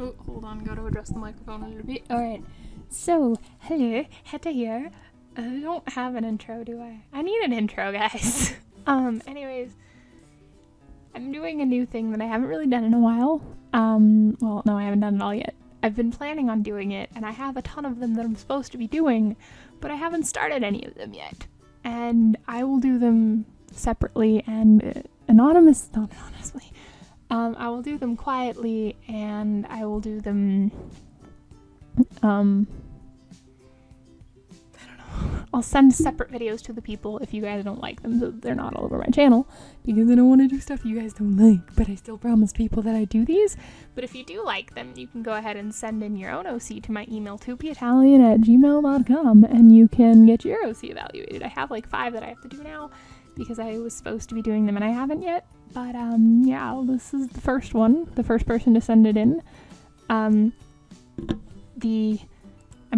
Oh, hold on, gotta adjust the microphone a little bit. Alright, so, hello, Heta here. I don't have an intro, do I? I need an intro, guys. Anyways, I'm doing a new thing that I haven't really done in a while. Well, no, I haven't done it all yet. I've been planning on doing it, and I have a ton of them that I'm supposed to be doing, but I haven't started any of them yet. And I will do them separately and anonymously. I will do them quietly, and I will do them, I don't know. I'll send separate videos to the people if you guys don't like them, so they're not all over my channel, because I don't want to do stuff you guys don't like, but I still promise people that I do these. But if you do like them, you can go ahead and send in your own OC to my email, 2pitalian@gmail.com, and you can get your OC evaluated. I have like 5 that I have to do now, because I was supposed to be doing them and I haven't yet. But, yeah, this is the first one, the first person to send it in. I'm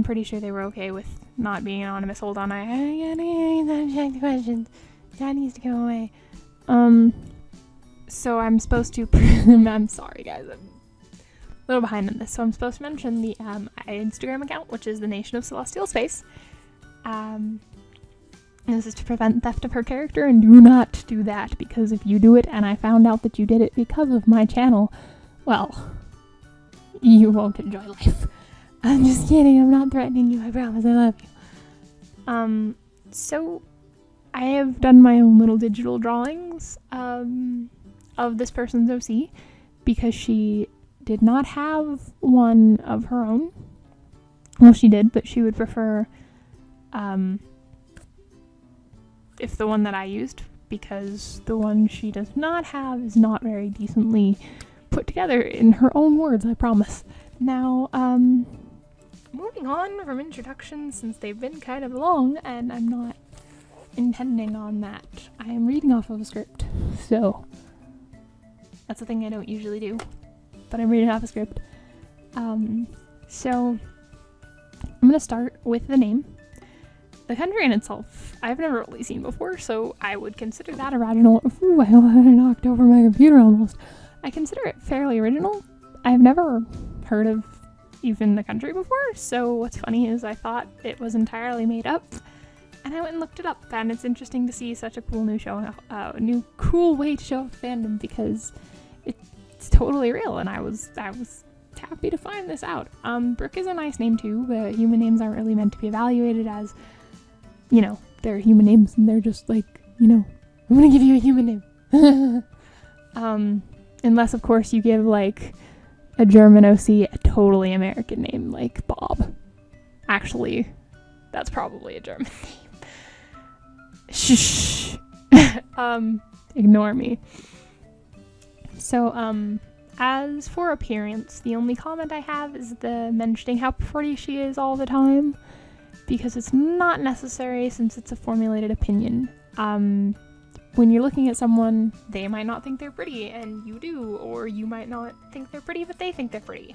pretty sure they were okay with not being anonymous. Hold on, I gotta check the questions. That needs to go away. So I'm supposed to, I'm sorry guys, I'm a little behind on this. So I'm supposed to mention the, Instagram account, which is the Nation of Celestial Space. And this is to prevent theft of her character, and do not do that, because if you do it and I found out that you did it because of my channel, well, you won't enjoy life. I'm just kidding, I'm not threatening you, I promise, I love you. So I have done my own little digital drawings of this person's OC, because she did not have one of her own. Well, she did, but she would prefer if the one that I used, because the one she does not have is not very decently put together, in her own words, I promise. Now, moving on from introductions, since they've been kind of long, and I'm not intending on that. I am reading off of a script, so that's a thing I don't usually do, but I'm reading off a script. So I'm gonna start with the name. The country in itself, I've never really seen before, so I would consider that original. Ooh, I knocked over my computer almost. I consider it fairly original. I've never heard of even the country before, so what's funny is I thought it was entirely made up, and I went and looked it up, and it's interesting to see such a cool new show, new cool way to show off fandom, because it's totally real, and I was happy to find this out. Brooke is a nice name too. The human names aren't really meant to be evaluated as, you know, they're human names, and they're just like, you know, I'm gonna give you a human name. Unless, of course, you give, like, a German OC a totally American name, like Bob. Actually, that's probably a German name. Shh. Ignore me. So, as for appearance, the only comment I have is the mentioning how pretty she is all the time, because it's not necessary, since it's a formulated opinion. When you're looking at someone, they might not think they're pretty, and you do, or you might not think they're pretty, but they think they're pretty.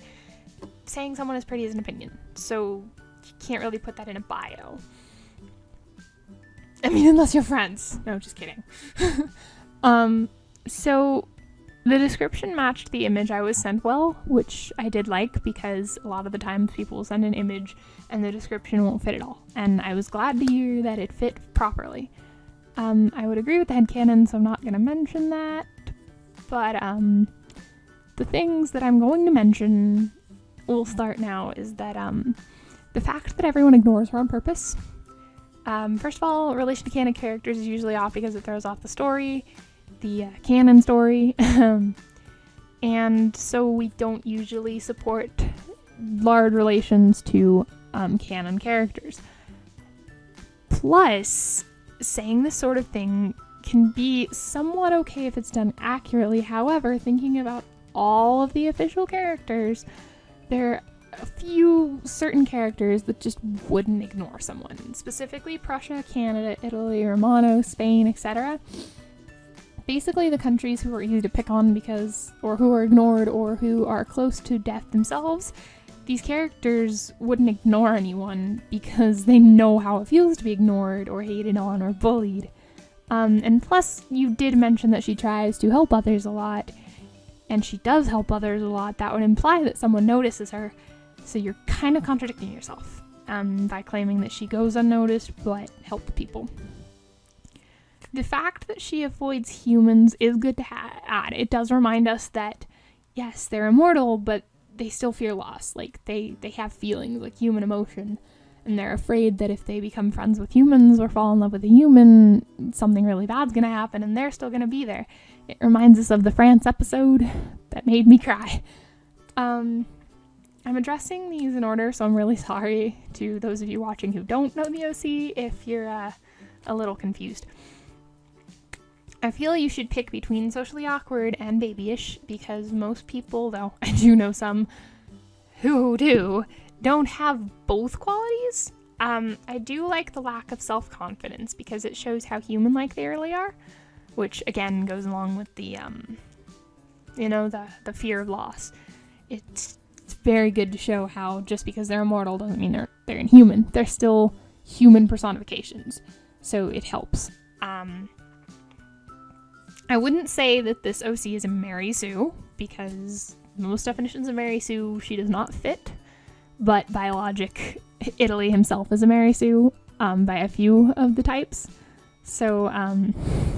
Saying someone is pretty is an opinion, so you can't really put that in a bio. I mean, unless you're friends. No, just kidding. So the description matched the image I was sent well, which I did like, because a lot of the times people will send an image and the description won't fit at all. And I was glad to hear that it fit properly. I would agree with the headcanon, so I'm not going to mention that. But the things that I'm going to mention, will start now, is that the fact that everyone ignores her on purpose. First of all, relation to canon characters is usually off because it throws off the story. The canon story, and so we don't usually support large relations to canon characters. Plus, saying this sort of thing can be somewhat okay if it's done accurately. However, thinking about all of the official characters, there are a few certain characters that just wouldn't ignore someone. Specifically, Prussia, Canada, Italy, Romano, Spain, etc. Basically, the countries who are easy to pick on because, or who are ignored, or who are close to death themselves, these characters wouldn't ignore anyone because they know how it feels to be ignored, or hated on, or bullied. And plus, you did mention that she tries to help others a lot. and she does help others a lot, that would imply that someone notices her. So you're kind of contradicting yourself by claiming that she goes unnoticed but helps people. The fact that she avoids humans is good to add. It does remind us that, yes, they're immortal, but they still fear loss. Like, they have feelings, like human emotion, and they're afraid that if they become friends with humans or fall in love with a human, something really bad's gonna happen, and they're still gonna be there. It reminds us of the France episode that made me cry. I'm addressing these in order, so I'm really sorry to those of you watching who don't know the OC if you're a little confused. I feel you should pick between socially awkward and babyish, because most people, though I do know some who do, don't have both qualities. I do like the lack of self-confidence because it shows how human-like they really are, which again goes along with the the fear of loss. It's very good to show how just because they're immortal doesn't mean they're inhuman. They're still human personifications, so it helps. I wouldn't say that this OC is a Mary Sue, because most definitions of Mary Sue she does not fit, but by logic, Italy himself is a Mary Sue by a few of the types. So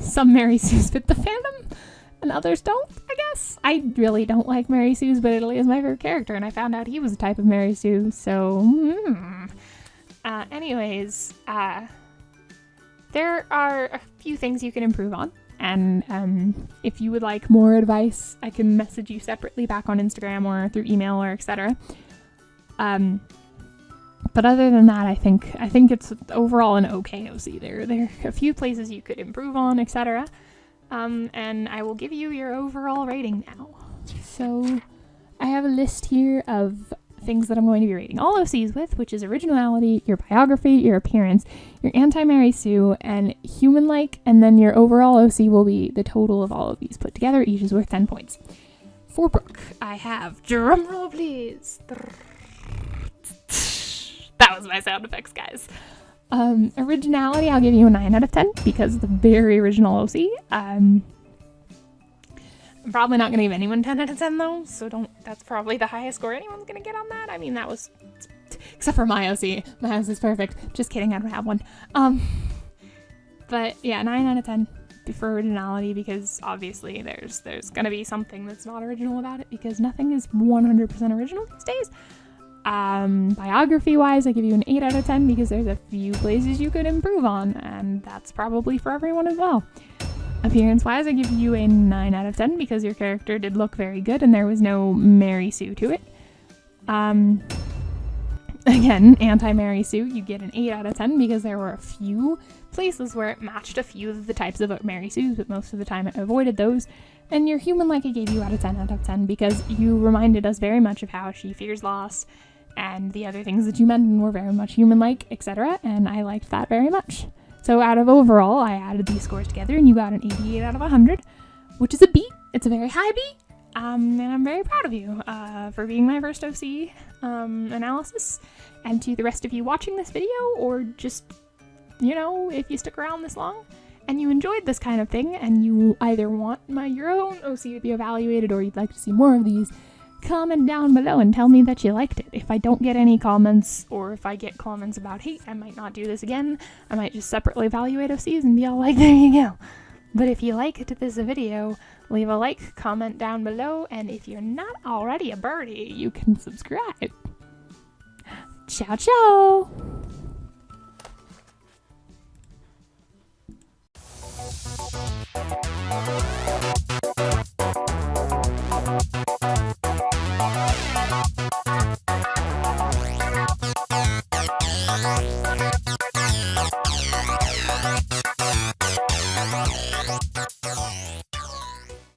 some Mary Sues fit the fandom, and others don't, I guess. I really don't like Mary Sues, but Italy is my favorite character, and I found out he was a type of Mary Sue, so... Anyways, there are a few things you can improve on. And if you would like more advice, I can message you separately back on Instagram or through email or etc. But other than that, I think it's overall an okay OC. There are a few places you could improve on, etc. And I will give you your overall rating now. So I have a list here of things that I'm going to be rating all OCs with, which is originality, your biography, your appearance, your anti-Mary Sue, and human-like, and then your overall OC will be the total of all of these put together. Each is worth 10 points. For Brooke, I have, drumroll please, that was my sound effects, guys. Originality, I'll give you a 9 out of 10 because it's a very original OC. I'm probably not going to give anyone 10 out of 10 though, so that's probably the highest score anyone's going to get on that. I mean, that was, except for my OC. My OC is perfect. Just kidding, I don't have one. But yeah, 9 out of 10 for originality, because obviously there's going to be something that's not original about it, because nothing is 100% original these days. Biography wise, I give you an 8 out of 10 because there's a few places you could improve on, and that's probably for everyone as well. Appearance wise, I give you a 9 out of 10 because your character did look very good and there was no Mary Sue to it. Again, anti-Mary Sue, you get an 8 out of 10 because there were a few places where it matched a few of the types of Mary Sues, but most of the time it avoided those. And your human-like, I gave you a 10 out of 10 because you reminded us very much of how she fears loss, and the other things that you mentioned were very much human-like, etc., and I liked that very much. So out of overall, I added these scores together, and you got an 88 out of 100, which is a B. It's a very high B, and I'm very proud of you for being my first OC analysis. And to the rest of you watching this video, or just, if you stuck around this long, and you enjoyed this kind of thing, and you either want your own OC to be evaluated, or you'd like to see more of these, comment down below and tell me that you liked it. If I don't get any comments, or if I get comments about hate, I might not do this again. I might just separately evaluate OCs and be all like, there you go. But if you liked this video, leave a like, comment down below, and if you're not already a birdie, you can subscribe. Ciao, ciao!